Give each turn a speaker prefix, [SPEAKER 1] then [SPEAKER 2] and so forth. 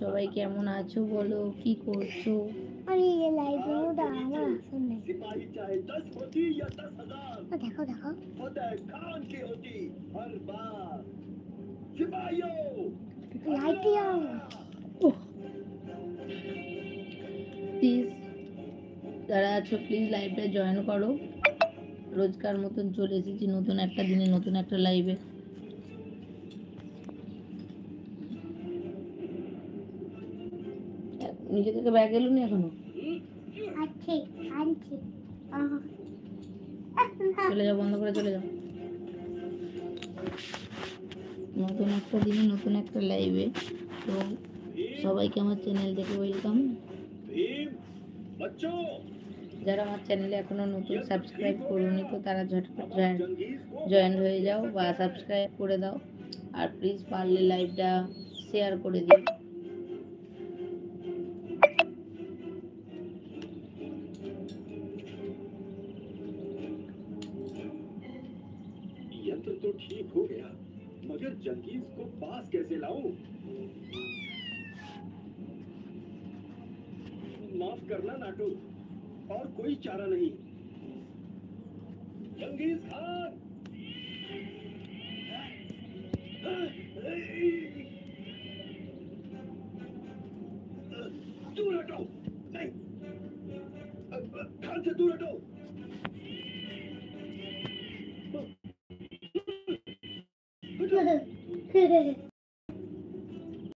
[SPEAKER 1] সবাই কেমন আছো বলো, কি করছো?
[SPEAKER 2] अरे ये लाइट वो दावा सुन ले
[SPEAKER 3] सिपाही चाहे 10 होती या 10,000
[SPEAKER 2] देखो देखो
[SPEAKER 3] फतेह खान की होती हर बार। सिपाहियों
[SPEAKER 2] लाइट ही आओ
[SPEAKER 1] প্লিজ যারা আছো প্লিজ লাইভে জয়েন করো। রোজকার মতন চলে এসেছি নতুন একটা দিনে নতুন একটা লাইভে। নিজে থেকে ব্যাগ এলো নি এখনো?
[SPEAKER 2] अच्छे अच्छे
[SPEAKER 1] চলে যাও, বন্ধ করে চলে যাও। নতুন একটা দিনে নতুন একটা লাইভে, তো সবাইকে আমার চ্যানেল থেকে ওয়েলকাম।
[SPEAKER 3] भीम बच्चों
[SPEAKER 1] যারা আমার চ্যানেলে এখনো নতুন সাবস্ক্রাইব করোনি তো তারা ঝটপট
[SPEAKER 3] जंगीज को
[SPEAKER 1] জয়েন হয়ে যাও বা সাবস্ক্রাইব করে দাও। আর প্লিজ পারলে লাইভটা শেয়ার করে দিও।
[SPEAKER 3] यंत्र तो ठीक हो गया मगर जंगीज को पास कैसे लाऊं? माफ करना नाटू, और कोई चारा नहीं। जंगीज खान